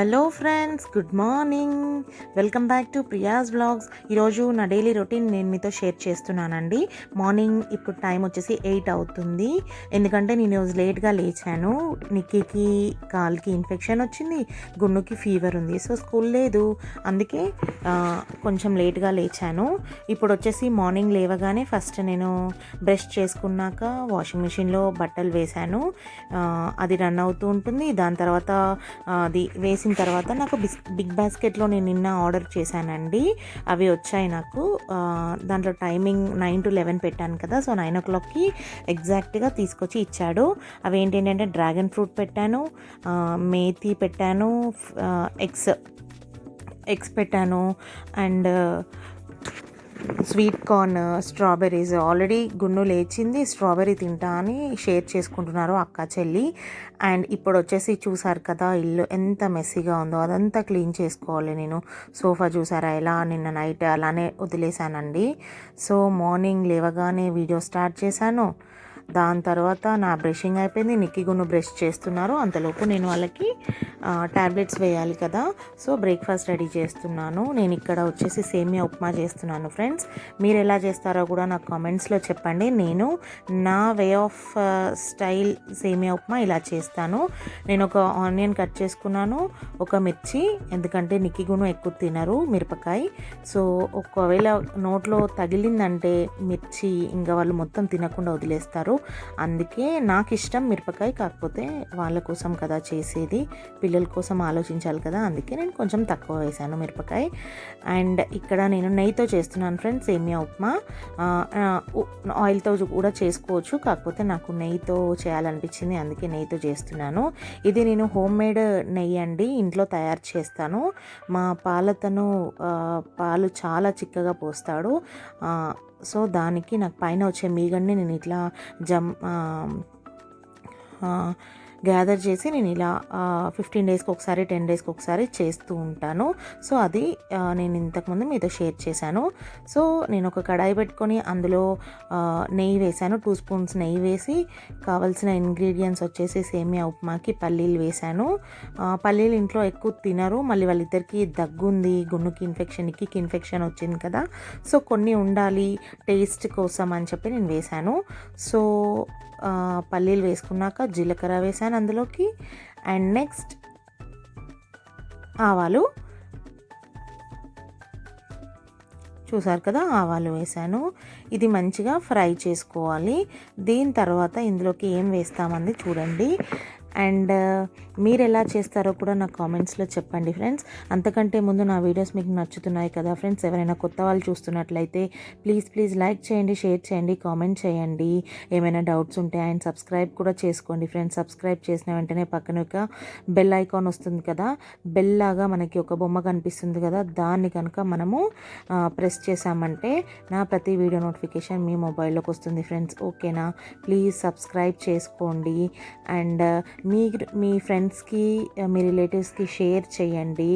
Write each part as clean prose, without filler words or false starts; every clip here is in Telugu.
Hello friends, good morning. Welcome back to Priya's vlogs. ఈరోజు నా డైలీ రొటీన్ నేను మీతో షేర్ చేస్తున్నానండి. మార్నింగ్ ఇప్పుడు టైం వచ్చేసి 8 అవుతుంది. ఎందుకంటే నేను ఈరోజు లేట్గా లేచాను. నిక్కీకి కాల్కి ఇన్ఫెక్షన్ వచ్చింది, గున్నుకి ఫీవర్ ఉంది. సో స్కూల్ లేదు, అందుకే కొంచెం లేట్గా లేచాను. ఇప్పుడు వచ్చేసి మార్నింగ్ లేవగానే ఫస్ట్ నేను బ్రష్ చేసుకున్నాక వాషింగ్ మిషన్లో బట్టలు వేశాను. అది రన్ అవుతూ ఉంటుంది. దాని తర్వాత అది వేసిన తర్వాత నాకు బిగ్ బాస్కెట్లో నేను నిన్న ఆర్డర్ చేశానండి. అవి వచ్చాయి నాకు. దాంట్లో టైమింగ్ 9 to 11 పెట్టాను కదా. సో 9 o'clockకి ఎగ్జాక్ట్గా తీసుకొచ్చి ఇచ్చాడు. అవి ఏంటంటే డ్రాగన్ ఫ్రూట్ పెట్టాను, మేథీ పెట్టాను, ఎగ్స్ పెట్టాను, and sweet corn, strawberries. Already Gunnu లేచింది, స్ట్రాబెర్రీ తింటా అని షేర్ చేసుకుంటున్నారు అక్క చెల్లి. అండ్ ఇప్పుడు వచ్చేసి చూసారు కదా ఇల్లు ఎంత మెస్సీగా ఉందో, అదంతా క్లీన్ చేసుకోవాలి నేను. సోఫా చూసారా ఎలా నిన్న నైట్ అలానే వదిలేశానండి. సో మార్నింగ్ లేవగానే వీడియో స్టార్ట్ చేశాను. దాని తర్వాత నా బ్రషింగ్ అయిపోయింది, నిక్కి గున్ను బ్రష్ చేస్తున్నారు. అంతలోపు నేను వాళ్ళకి ట్యాబ్లెట్స్ వేయాలి కదా. సో బ్రేక్ఫాస్ట్ రెడీ చేస్తున్నాను. నేను ఇక్కడ వచ్చేసి సేమియా ఉప్మా చేస్తున్నాను ఫ్రెండ్స్. మీరు ఎలా చేస్తారో కూడా నాకు కామెంట్స్లో చెప్పండి. నేను నా వే ఆఫ్ స్టైల్ సేమియా ఉప్మా ఇలా చేస్తాను. నేను ఒక ఆనియన్ కట్ చేసుకున్నాను, ఒక మిర్చి, ఎందుకంటే నిక్కి గున్ను ఎక్కువ తినరు మిరపకాయ. సో ఒకవేళ నోట్లో తగిలిందంటే మిర్చి ఇంకా వాళ్ళు మొత్తం తినకుండా వదిలేస్తారు. అందుకే నాకు ఇష్టం మిరపకాయ, కాకపోతే వాళ్ళ కోసం కదా చేసేది, పిల్లల కోసం ఆలోచించాలి కదా. అందుకే నేను కొంచెం తక్కువ వేసాను మిరపకాయ. అండ్ ఇక్కడ నేను నెయ్యితో చేస్తున్నాను ఫ్రెండ్స్ సేమియా ఉప్మా. ఆయిల్తో కూడా చేసుకోవచ్చు, కాకపోతే నాకు నెయ్యితో చేయాలనిపించింది, అందుకే నెయ్యితో చేస్తున్నాను. ఇది నేను హోమ్ మేడ్ నెయ్యి అండి, ఇంట్లో తయారు చేస్తాను. మా పాలతను పాలు చాలా చిక్కగా పోస్తాడు. సో దానికి నాకు పైన వచ్చే మీగడ్ని నేను ఇట్లా గ్యాదర్ చేసి నేను ఇలా 15 డేస్కి ఒకసారి 10 డేస్కి ఒకసారి చేస్తూ ఉంటాను. సో అది నేను ఇంతకుముందు మీతో షేర్ చేశాను. సో నేను ఒక కడాయి పెట్టుకొని అందులో నెయ్యి వేశాను, 2 స్పూన్స్ నెయ్యి వేసి కావాల్సిన ఇంగ్రీడియంట్స్ వచ్చేసి సేమియా ఉప్మాకి పల్లీలు వేశాను. పల్లీలు ఇంట్లో ఎక్కువ తినరు, మళ్ళీ వాళ్ళిద్దరికి దగ్గుంది, గున్నుకి ఇన్ఫెక్షన్, నిక్కికి ఇన్ఫెక్షన్ వచ్చింది కదా. సో కొన్ని ఉండాలి టేస్ట్ కోసం అని చెప్పి నేను వేశాను. సో పల్లీలు వేసుకున్నాక జీలకర్ర వేసాను అందులోకి. అండ్ నెక్స్ట్ ఆవాలు చూసారు కదా, ఆవాలు వేసాను. ఇది మంచిగా ఫ్రై చేసుకోవాలి. దీని తర్వాత ఇందులోకి ఏం వేస్తామంది చూడండి. అండ్ మీరు ఎలా చేస్తారో కూడా నా కామెంట్స్లో చెప్పండి ఫ్రెండ్స్. అంతకంటే ముందు నా వీడియోస్ మీకు నచ్చుతున్నాయి కదా ఫ్రెండ్స్, ఎవరైనా కొత్త వాళ్ళు చూస్తున్నట్లయితే ప్లీజ్ లైక్ చేయండి, షేర్ చేయండి, కామెంట్ చేయండి. ఏమైనా డౌట్స్ ఉంటే అండ్ సబ్స్క్రైబ్ కూడా చేసుకోండి ఫ్రెండ్స్. సబ్స్క్రైబ్ చేసిన వెంటనే పక్కన ఒక బెల్ ఐకాన్ వస్తుంది కదా, బెల్ లాగా మనకి ఒక బొమ్మ కనిపిస్తుంది కదా, దాన్ని కనుక మనము ప్రెస్ చేసామంటే నా ప్రతి వీడియో నోటిఫికేషన్ మీ మొబైల్లోకి వస్తుంది ఫ్రెండ్స్. ఓకేనా, ప్లీజ్ సబ్స్క్రైబ్ చేసుకోండి. అండ్ మీ ఫ్రెండ్స్కి, మీ రిలేటివ్స్కి షేర్ చేయండి.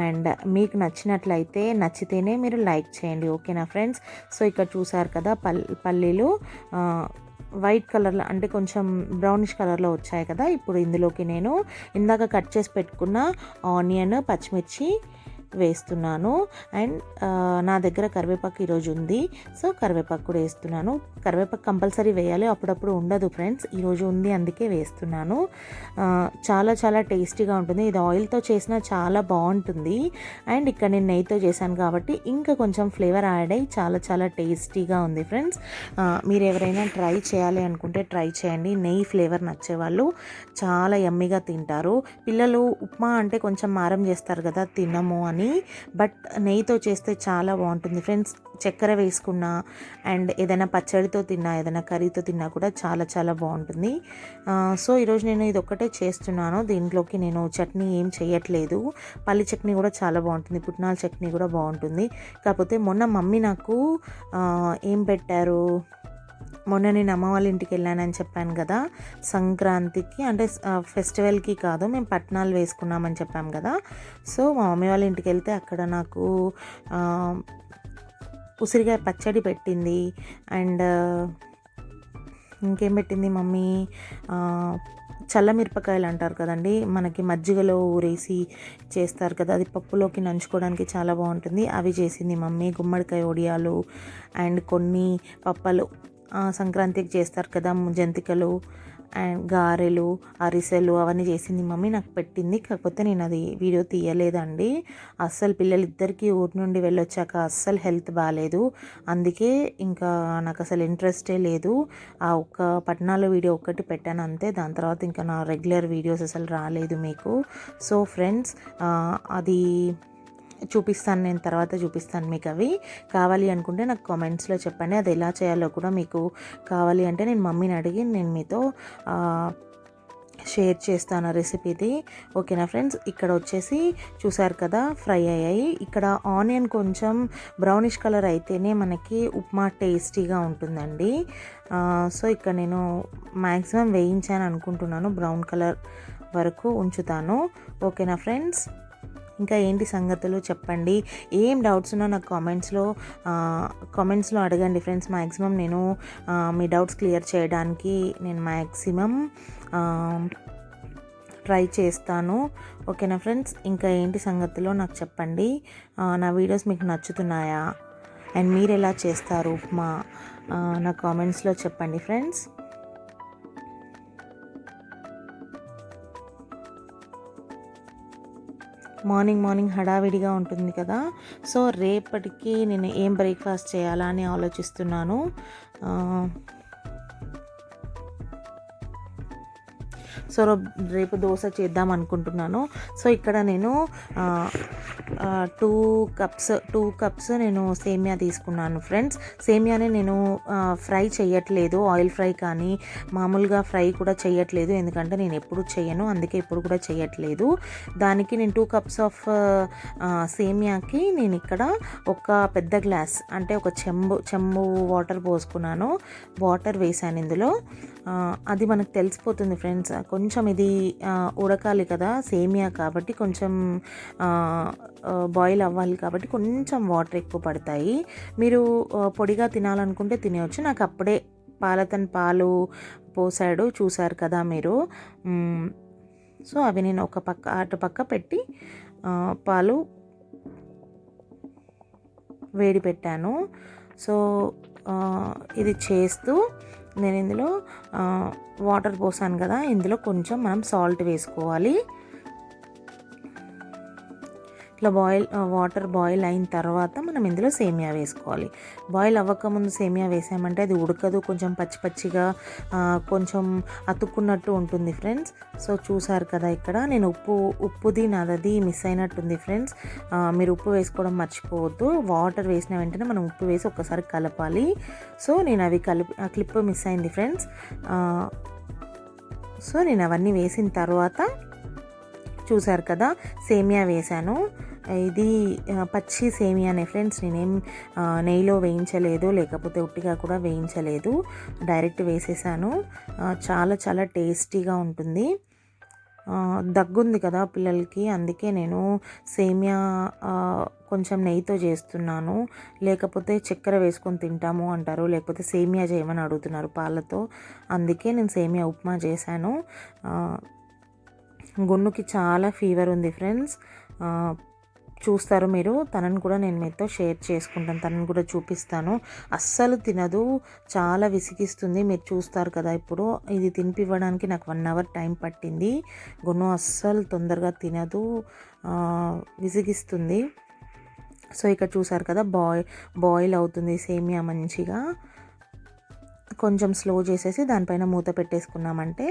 అండ్ మీకు నచ్చితేనే మీరు లైక్ చేయండి. ఓకేనా ఫ్రెండ్స్. సో ఇక్కడ చూసారు కదా పల్లీలు వైట్ కలర్లో అంటే కొంచెం బ్రౌనిష్ కలర్లో వచ్చాయి కదా. ఇప్పుడు ఇందులోకి నేను ఇందాక కట్ చేసి పెట్టుకున్న ఆనియన్, పచ్చిమిర్చి వేస్తున్నాను. అండ్ నా దగ్గర కరివేపాకు ఈరోజు ఉంది, సో కరివేపాకు కూడా వేస్తున్నాను. కరివేపాకు కంపల్సరీ వేయాలి, అప్పుడప్పుడు ఉండదు ఫ్రెండ్స్. ఈరోజు ఉంది అందుకే వేస్తున్నాను. చాలా టేస్టీగా ఉంటుంది. ఇది ఆయిల్తో చేసినా చాలా బాగుంటుంది. అండ్ ఇక్కడ నేను నెయ్యితో చేశాను కాబట్టి ఇంకా కొంచెం ఫ్లేవర్ యాడ్ అయ్యి చాలా టేస్టీగా ఉంది ఫ్రెండ్స్. మీరు ఎవరైనా ట్రై చేయాలి అనుకుంటే ట్రై చేయండి. నెయ్యి ఫ్లేవర్ నచ్చేవాళ్ళు చాలా యమ్మీగా తింటారు. పిల్లలు ఉప్మా అంటే కొంచెం మారం చేస్తారు కదా, తినము అని, బట్ నెయ్యితో చేస్తే చాలా బాగుంటుంది ఫ్రెండ్స్. చక్కెర వేసుకున్నా అండ్ ఏదైనా పచ్చడితో తిన్నా, ఏదైనా కర్రీతో తిన్నా కూడా చాలా బాగుంటుంది. సో ఈరోజు నేను ఇది ఒక్కటే చేస్తున్నాను. దీంట్లోకి నేను చట్నీ ఏం చేయట్లేదు. పల్లి చట్నీ కూడా చాలా బాగుంటుంది, పుట్నాల చట్నీ కూడా బాగుంటుంది. కాకపోతే మొన్న మమ్మీ నాకు ఏం పెట్టారు, మొన్న నేను అమ్మ వాళ్ళ ఇంటికి వెళ్ళానని చెప్పాను కదా, సంక్రాంతికి అంటే ఫెస్టివల్కి కాదు, మేము పట్నాలు వేసుకున్నామని చెప్పాము కదా. సో మా మమ్మీ వాళ్ళ ఇంటికి వెళ్తే అక్కడ నాకు ఉసిరికాయ పచ్చడి పెట్టింది. అండ్ ఇంకేం పెట్టింది మమ్మీ, చల్లమిరపకాయలు అంటారు కదండి, మనకి మజ్జిగలో ఊరేసి చేస్తారు కదా, అది పప్పులోకి నంచుకోవడానికి చాలా బాగుంటుంది. అవి చేసింది మమ్మీ. గుమ్మడికాయ వడియాలు అండ్ కొన్ని పప్పలు, సంక్రాంతికి చేస్తారు కదా, జంతికలు అండ్ గారెలు, అరిసెలు అవన్నీ చేసింది మమ్మీ, నాకు పెట్టింది. కాకపోతే నేను అది వీడియో తీయలేదండి. అస్సలు పిల్లలిద్దరికీ ఊరి నుండి వెళ్ళొచ్చాక అస్సలు హెల్త్ బాగాలేదు, అందుకే ఇంకా నాకు అసలు ఇంట్రెస్టే లేదు. ఆ ఒక్క పట్టణాల వీడియో ఒక్కటి పెట్టాను అంతే. దాని తర్వాత ఇంకా నా రెగ్యులర్ వీడియోస్ అసలు రాలేదు మీకు. సో ఫ్రెండ్స్, అది చూపిస్తాను, నేను తర్వాత చూపిస్తాను మీకు. అవి కావాలి అనుకుంటే నాకు కామెంట్స్లో చెప్పండి, అది ఎలా చేయాలో కూడా మీకు కావాలి అంటే నేను మమ్మీని అడిగి నేను మీతో షేర్ చేస్తాను రెసిపీది. ఓకేనా ఫ్రెండ్స్, ఇక్కడ వచ్చేసి చూసారు కదా ఫ్రై అయ్యాయి. ఇక్కడ ఆనియన్ కొంచెం బ్రౌనిష్ కలర్ అయితేనే మనకి ఉప్మా టేస్టీగా ఉంటుందండి. సో ఇక్కడ నేను మ్యాక్సిమం వేయించాను అనుకుంటున్నాను, బ్రౌన్ కలర్ వరకు ఉంచుతాను. ఓకేనా ఫ్రెండ్స్, ఇంకా ఏంటి సంగతులు చెప్పండి. ఏం డౌట్స్ ఉన్నా నాకు కామెంట్స్లో అడగండి ఫ్రెండ్స్. మ్యాక్సిమం నేను మీ డౌట్స్ క్లియర్ చేయడానికి నేను మ్యాక్సిమం ట్రై చేస్తాను. ఓకేనా ఫ్రెండ్స్, ఇంకా ఏంటి సంగతులు నాకు చెప్పండి. నా వీడియోస్ మీకు నచ్చుతున్నాయా అండ్ మీరు ఎలా చేస్తారు ఉప్మా, నా కామెంట్స్లో చెప్పండి ఫ్రెండ్స్. మార్నింగ్ హడావిడిగా ఉంటుంది కదా, సో రేపటికి నేను ఏం బ్రేక్ఫాస్ట్ చేయాలా అని ఆలోచిస్తున్నాను. సో రేపు దోశ చేద్దాం అనుకుంటున్నాను. సో ఇక్కడ నేను 2 కప్స్ నేను సేమియా తీసుకున్నాను ఫ్రెండ్స్. సేమియాని నేను ఫ్రై చేయట్లేదు, ఆయిల్ ఫ్రై కానీ మామూలుగా ఫ్రై కూడా చేయట్లేదు, ఎందుకంటే నేను ఎప్పుడు చేయను, అందుకే ఇప్పుడు కూడా చేయట్లేదు. దానికి నేను 2 కప్స్ ఆఫ్ సేమియాకి నేను ఇక్కడ ఒక పెద్ద గ్లాస్ అంటే ఒక చెంబు వాటర్ పోసుకున్నాను. వాటర్ వేసాను ఇందులో. అది మనకు తెలిసిపోతుంది ఫ్రెండ్స్, కొంచెం ఇది ఉడకాలి కదా సేమియా కాబట్టి, కొంచెం బాయిల్ అవ్వాలి కాబట్టి కొంచెం వాటర్ ఎక్కువ పడతాయి. మీరు పొడిగా తినాలనుకుంటే తినేయచ్చు. నాకు అప్పుడే పాలు పోసాడు, చూసారు కదా మీరు. సో అవి నేను ఒక పక్క అటు పక్క పెట్టి పాలు వేడి పెట్టాను. సో ఇది చేస్తూ నేను ఇందులో వాటర్ పోసాను కదా, ఇందులో కొంచెం మనం సాల్ట్ వేసుకోవాలి. ఇట్లా వాటర్ బాయిల్ అయిన తర్వాత మనం ఇందులో సేమియా వేసుకోవాలి. బాయిల్ అవ్వకముందు సేమియా వేసామంటే అది ఉడకదు, కొంచెం పచ్చిగా కొంచెం అతుక్కున్నట్టు ఉంటుంది ఫ్రెండ్స్. సో చూసారు కదా, ఇక్కడ నేను ఉప్పుది నాదది మిస్ అయినట్టుంది ఫ్రెండ్స్. మీరు ఉప్పు వేసుకోవడం మర్చిపోవద్దు. వాటర్ వేసిన వెంటనే మనం ఉప్పు వేసి ఒక్కసారి కలపాలి. సో నేను అవి ఆ క్లిప్ మిస్ అయింది ఫ్రెండ్స్. సో నేను అవన్నీ వేసిన తర్వాత చూసారు కదా, సేమియా వేసాను. ఇది పచ్చి సేమియానే ఫ్రెండ్స్, నేనేం నెయ్యిలో వేయించలేదు, లేకపోతే ఉట్టిగా కూడా వేయించలేదు, డైరెక్ట్ వేసేసాను. చాలా టేస్టీగా ఉంటుంది. దగ్గుంది కదా పిల్లలకి, అందుకే నేను సేమియా కొంచెం నెయ్యితో చేస్తున్నాను. లేకపోతే చక్కెర వేసుకొని తింటాము అంటారు, లేకపోతే సేమియా చేయమని అడుగుతున్నారు పాలతో, అందుకే నేను సేమియా ఉప్మా చేశాను. గున్నుకి చాలా ఫీవర్ ఉంది ఫ్రెండ్స్, చూస్తారు మీరు. తనని కూడా నేను మీతో షేర్ చేసుకుంటాను, తనని కూడా చూపిస్తాను. అస్సలు తినదు, చాలా విసిగిస్తుంది, మీరు చూస్తారు కదా. ఇప్పుడు ఇది తినిపివ్వడానికి నాకు 1 అవర్ టైం పట్టింది. గున్ను అస్సలు తొందరగా తినదు, విసిగిస్తుంది. సో ఇక్కడ చూసారు కదా, బాయిల్ అవుతుంది సేమియా మంచిగా. కొంచెం స్లో చేసేసి దానిపైన మూత పెట్టేసుకున్నామంటే,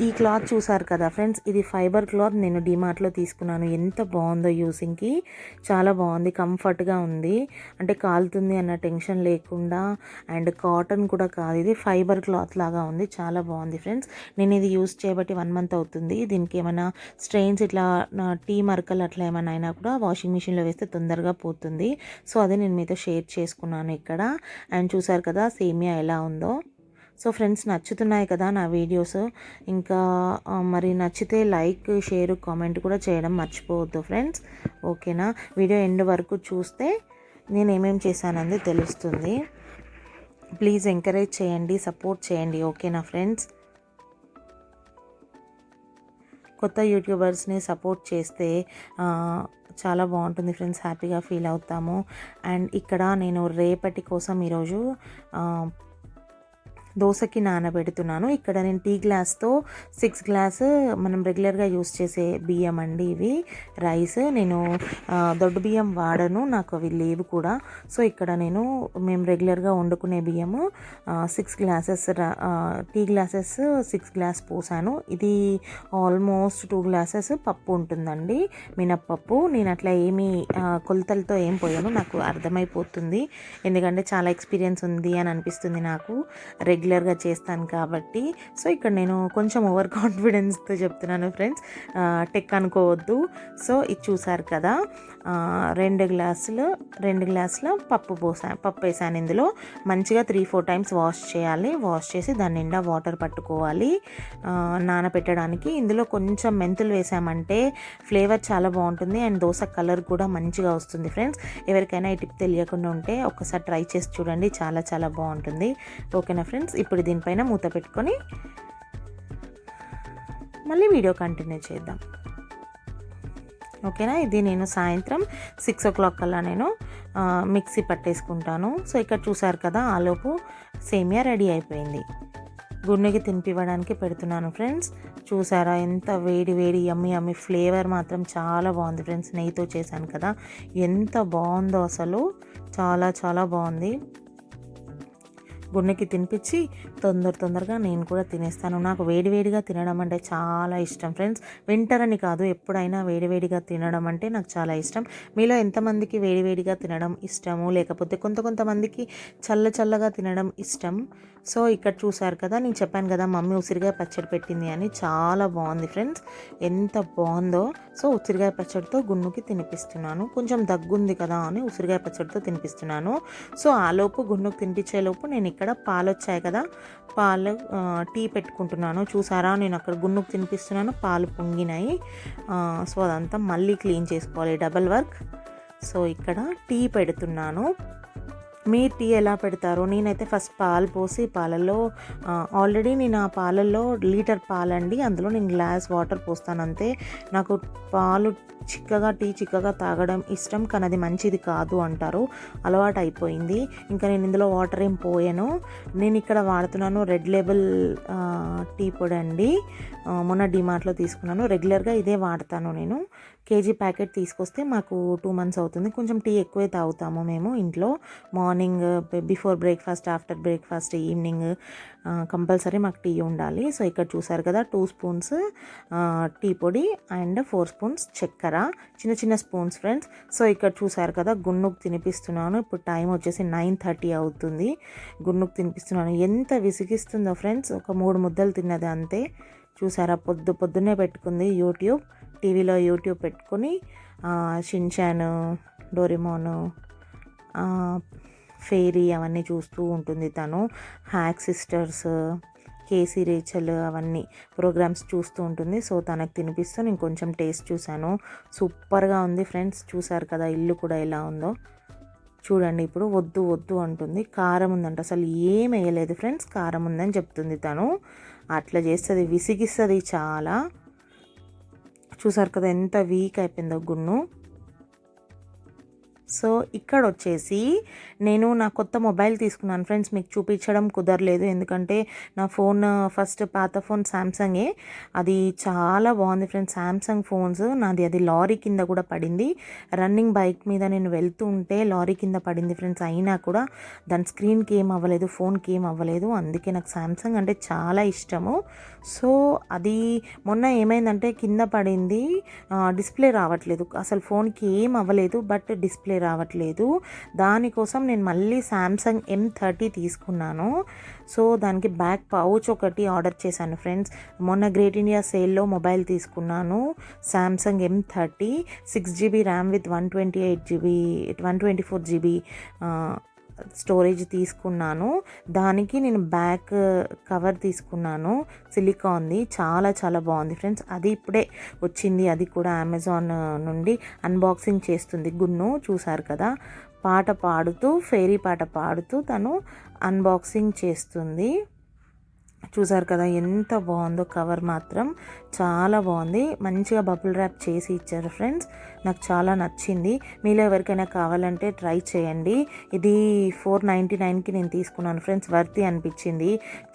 ఈ క్లాత్ చూసారు కదా ఫ్రెండ్స్, ఇది ఫైబర్ క్లాత్ నేను డిమార్ట్లో తీసుకున్నాను. ఎంత బాగుందో, యూసింగ్కి చాలా బాగుంది, కంఫర్ట్గా ఉంది, అంటే కాలుతుంది అన్న టెన్షన్ లేకుండా. అండ్ కాటన్ కూడా కాదు, ఇది ఫైబర్ క్లాత్ లాగా ఉంది, చాలా బాగుంది ఫ్రెండ్స్. నేను ఇది యూస్ చేయబట్టి 1 మంత్ అవుతుంది. దీనికి ఏమైనా స్ట్రెయిన్స్ ఇట్లా టీ మరకలు అట్లా ఏమైనా అయినా కూడా వాషింగ్ మిషన్లో వేస్తే తొందరగా పోతుంది. సో అదే నేను మీతో షేర్ చేసుకున్నాను ఇక్కడ. అండ్ చూసారు కదా సేమియా ఎలా ఉందో. సో ఫ్రెండ్స్, నచ్చుతున్నాయి కదా నా వీడియోస్. ఇంకా మరి నచ్చితే లైక్, షేర్, కామెంట్ కూడా చేయడం మర్చిపోవద్దు ఫ్రెండ్స్. ఓకేనా, వీడియో ఎండ్ వరకు చూస్తే నేను ఏమేమి చేశానని తెలుస్తుంది. ప్లీజ్ ఎంకరేజ్ చేయండి, సపోర్ట్ చేయండి. ఓకేనా ఫ్రెండ్స్. కొత్త యూట్యూబర్స్ని సపోర్ట్ చేస్తే చాలా బాగుంటుంది ఫ్రెండ్స్, హ్యాపీగా ఫీల్ అవుతాము. అండ్ ఇక్కడ నేను రేపటి కోసం ఈరోజు దోశకి నానబెడుతున్నాను. ఇక్కడ నేను టీ గ్లాస్తో 6 గ్లాస్ మనం రెగ్యులర్గా యూస్ చేసే బియ్యం అండి ఇవి, రైస్. నేను దొడ్డు బియ్యం వాడను, నాకు అవి లేవు కూడా. సో ఇక్కడ మేము రెగ్యులర్గా వండుకునే బియ్యము 6 గ్లాసెస్, టీ గ్లాసెస్ 6 గ్లాస్ పోసాను. ఇది ఆల్మోస్ట్ 2 గ్లాసెస్ పప్పు ఉంటుందండి, మినప్పప్పు. నేను అట్లా ఏమీ కొలతలతో ఏం పోయాను, నాకు అర్థమైపోతుంది, ఎందుకంటే చాలా ఎక్స్పీరియన్స్ ఉంది అని అనిపిస్తుంది నాకు, రెగ్యులర్గా చేస్తాను కాబట్టి. సో ఇక్కడ నేను కొంచెం ఓవర్ కాన్ఫిడెన్స్తో చెప్తున్నాను ఫ్రెండ్స్, టెక్ అనుకోవద్దు. సో ఇది చూసారు కదా, 2 గ్లాసుల పప్పు వేసాను. ఇందులో మంచిగా 3-4 టైమ్స్ వాష్ చేయాలి. వాష్ చేసి దాని నిండా వాటర్ పట్టుకోవాలి నానబెట్టడానికి. ఇందులో కొంచెం మెంతులు వేసామంటే ఫ్లేవర్ చాలా బాగుంటుంది అండ్ దోశ కలర్ కూడా మంచిగా వస్తుంది ఫ్రెండ్స్. ఎవరికైనా ఈ టిప్ తెలియకుండా ఉంటే ఒక్కసారి ట్రై చేసి చూడండి, చాలా చాలా బాగుంటుంది. ఓకేనా ఫ్రెండ్స్, ఇప్పుడు దీనిపైన మూత పెట్టుకొని మళ్ళీ వీడియో కంటిన్యూ చేద్దాం. ఓకేనా, ఇది నేను సాయంత్రం 6 o'clock కల్లా నేను మిక్సీ పట్టేసుకుంటాను. సో ఇక్కడ చూసారు కదా, ఆలోపు సేమియా రెడీ అయిపోయింది. గున్నెకి తినిపివ్వడానికి పెడుతున్నాను ఫ్రెండ్స్. చూసారా ఎంత వేడి వేడి యమ్మీ ఫ్లేవర్ మాత్రం చాలా బాగుంది ఫ్రెండ్స్. నెయ్యితో చేశాను కదా, ఎంత బాగుందో అసలు, చాలా చాలా బాగుంది. గున్నెకి తినిపించి తొందరగా నేను కూడా తినేస్తాను. నాకు వేడివేడిగా తినడం అంటే చాలా ఇష్టం ఫ్రెండ్స్. వింటర్ అని కాదు, ఎప్పుడైనా వేడివేడిగా తినడం అంటే నాకు చాలా ఇష్టం. మీలో ఎంతమందికి వేడివేడిగా తినడం ఇష్టము, లేకపోతే కొంతమందికి చల్లగా తినడం ఇష్టం. సో ఇక్కడ చూసారు కదా, నేను చెప్పాను కదా మమ్మీ ఉసిరికాయ పచ్చడి పెట్టింది అని, చాలా బాగుంది ఫ్రెండ్స్, ఎంత బాగుందో. సో ఉసిరికాయ పచ్చడితో గున్నుకి తినిపిస్తున్నాను. కొంచెం దగ్గుంది కదా అని ఉసిరికాయ పచ్చడితో తినిపిస్తున్నాను. సో ఆలోపు గున్నుకు తినిపించేలోపు నేను ఇక్కడ పాలు వచ్చాయి కదా, పాలు టీ పెట్టుకుంటున్నాను. చూసారా, నేను అక్కడ గున్నుకు తినిపిస్తున్నాను, పాలు పొంగినాయి. సో అదంతా మళ్ళీ క్లీన్ చేసుకోవాలి, డబల్ వర్క్. సో ఇక్కడ టీ పెడుతున్నాను. మీరు టీ ఎలా పెడతారో, నేనైతే ఫస్ట్ పాలు పోసి పాలల్లో ఆల్రెడీ నేను ఆ పాలల్లో లీటర్ పాలండి, అందులో నేను గ్లాస్ వాటర్ పోస్తాను అంతే. నాకు పాలు టీ చిక్కగా తాగడం ఇష్టం, కానీ అది మంచిది కాదు అంటారు, అలవాటు అయిపోయింది. ఇంకా నేను ఇందులో వాటర్ ఏం పోయాను. నేను ఇక్కడ వాడుతున్నాను రెడ్ లేబుల్ టీ పొడి అండి, మొన్న డిమార్ట్లో తీసుకున్నాను. రెగ్యులర్గా ఇదే వాడతాను నేను. కేజీ ప్యాకెట్ తీసుకొస్తే మాకు 2 months అవుతుంది. కొంచెం టీ ఎక్కువే తాగుతాము మేము ఇంట్లో. Morning before breakfast, after breakfast, evening compulsory మాకు టీ ఉండాలి. సో ఇక్కడ చూసారు కదా, 2 spoons టీ పొడి అండ్ 4 spoons చక్కెర, చిన్న స్పూన్స్ ఫ్రెండ్స్. సో ఇక్కడ చూసారు కదా, గున్నుకు తినిపిస్తున్నాను. ఇప్పుడు టైం వచ్చేసి 9:30 అవుతుంది. గున్నుకు తినిపిస్తున్నాను. ఎంత విసిగిస్తుందో ఫ్రెండ్స్, ఒక 3 ముద్దలు తిన్నది అంతే. చూసారా, పొద్దున్నే పెట్టుకుంది టీవీలో యూట్యూబ్ పెట్టుకొని షిన్చాన్, డోరేమోన్, ఫెయిరీ అవన్నీ చూస్తూ ఉంటుంది తను. హ్యాక్ సిస్టర్స్, కేసీ రేచల్ అవన్నీ ప్రోగ్రామ్స్ చూస్తూ ఉంటుంది. సో తనకు తినిపిస్తూ నేను కొంచెం టేస్ట్ చూశాను, సూపర్గా ఉంది ఫ్రెండ్స్. చూసారు కదా ఇల్లు కూడా ఎలా ఉందో చూడండి. ఇప్పుడు వద్దు అంటుంది, కారం ఉందంట, అసలు ఏం వేయలేదు ఫ్రెండ్స్, కారం ఉందని చెప్తుంది తను. అట్లా చేస్తుంది, విసిగిస్తుంది చాలా. చూసారు కదా ఎంత వీక్ అయిపోయిందో గున్ను. సో ఇక్కడ వచ్చేసి నేను నా కొత్త మొబైల్ తీసుకున్నాను ఫ్రెండ్స్, మీకు చూపించడం కుదరలేదు ఎందుకంటే నా ఫోన్ ఫస్ట్ పాత ఫోన్ శాంసంగే, అది చాలా బాగుంది ఫ్రెండ్స్. శాంసంగ్ ఫోన్స్ నాది, అది లారీ కింద కూడా పడింది. రన్నింగ్ బైక్ మీద నేను వెళ్తూ ఉంటే లారీ కింద పడింది ఫ్రెండ్స్, అయినా కూడా దాని స్క్రీన్కి ఏం అవ్వలేదు, ఫోన్కి ఏం అవ్వలేదు. అందుకే నాకు శాంసంగ్ అంటే చాలా ఇష్టము. సో అది మొన్న ఏమైందంటే కింద పడింది, డిస్ప్లే రావట్లేదు, అసలు ఫోన్కి ఏం అవ్వలేదు, బట్ డిస్ప్లే రావట్లేదు. దానికోసం నేను మళ్ళీ శాంసంగ్ M30 తీసుకున్నాను. సో దానికి బ్యాక్ పౌచ్ ఒకటి ఆర్డర్ చేశాను ఫ్రెండ్స్. మొన్న గ్రేట్ ఇండియా సేల్లో మొబైల్ తీసుకున్నాను, Samsung M30, 6GB RAM with 124GB storage తీసుకున్నాను. దానికి నేను బ్యాక్ కవర్ తీసుకున్నాను, సిలికాన్ది, చాలా చాలా బాగుంది ఫ్రెండ్స్. అది ఇప్పుడే వచ్చింది, అది కూడా అమెజాన్ నుండి. అన్బాక్సింగ్ చేస్తుంది గున్ను, చూసారు కదా, ఫెయిరీ పాట పాడుతూ తను అన్బాక్సింగ్ చేస్తుంది. చూసారు కదా ఎంత బాగుందో, కవర్ మాత్రం చాలా బాగుంది. మంచిగా బబుల్ ర్యాప్ చేసి ఇచ్చారు ఫ్రెండ్స్. నాకు చాలా నచ్చింది. మీలో ఎవరికైనా కావాలంటే ట్రై చేయండి. ఇది 499కి నేను తీసుకున్నాను ఫ్రెండ్స్. వర్తి అనిపించింది.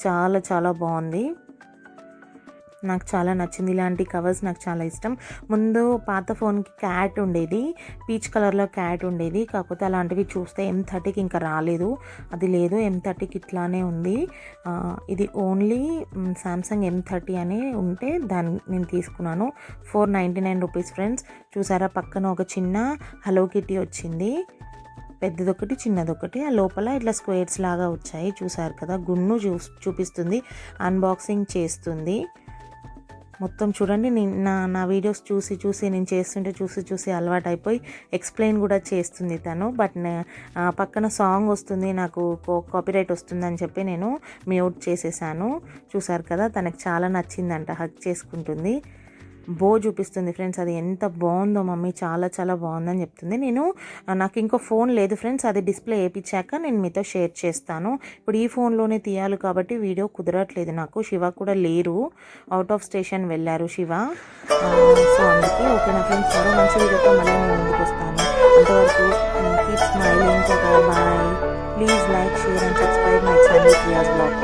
చాలా చాలా బాగుంది. నాకు చాలా నచ్చింది. ఇలాంటి కవర్స్ నాకు చాలా ఇష్టం. ముందు పాత ఫోన్కి క్యాట్ ఉండేది, పీచ్ కలర్లో క్యాట్ ఉండేది. కాకపోతే అలాంటివి చూస్తే M30కి ఇంకా రాలేదు. అది లేదు, M30కి ఇట్లానే ఉంది. ఇది ఓన్లీ సామ్సంగ్ M30 అని ఉంటే దాన్ని నేను తీసుకున్నాను. 499 రూపీస్ ఫ్రెండ్స్. చూసారా, పక్కన ఒక చిన్న హలో కిటీ వచ్చింది, పెద్దదొకటి చిన్నదొకటి. ఆ లోపల ఇట్లా స్క్వేర్స్ లాగా వచ్చాయి. చూసారు కదా, గున్ను చూపిస్తుంది, అన్బాక్సింగ్ చేస్తుంది. మొత్తం చూడండి. నా వీడియోస్ చూసి నేను చేస్తుంటే చూసి అలవాటు అయిపోయి ఎక్స్ప్లెయిన్ కూడా చేస్తుంది తను. బట్ పక్కన సాంగ్ వస్తుంది, నాకు కాపీరైట్ వస్తుందని చెప్పి నేను మ్యూట్ చేసేసాను. చూసారు కదా, తనకు చాలా నచ్చిందంట, హగ్ చేసుకుంటుంది. బో చూపిస్తుంది ఫ్రెండ్స్. అది ఎంత బాగుందో మమ్మీ, చాలా చాలా బాగుందని చెప్తుంది. నాకు ఇంకో ఫోన్ లేదు ఫ్రెండ్స్, అది డిస్ప్లే వేయించాక నేను మీతో షేర్ చేస్తాను. ఇప్పుడు ఈ ఫోన్లోనే తీయాలి కాబట్టి వీడియో కుదరట్లేదు నాకు. శివ కూడా లేరు, అవుట్ ఆఫ్ స్టేషన్ వెళ్ళారు శివ. సో అందుకే ఓకేనా ఫ్రెండ్స్, మరో మంచి వీడియోతో మళ్ళీ నేను ముందుకు వస్తాను. అంతవరకు keep smiling. Bye. Please like, share and subscribe my channel Priya's blog.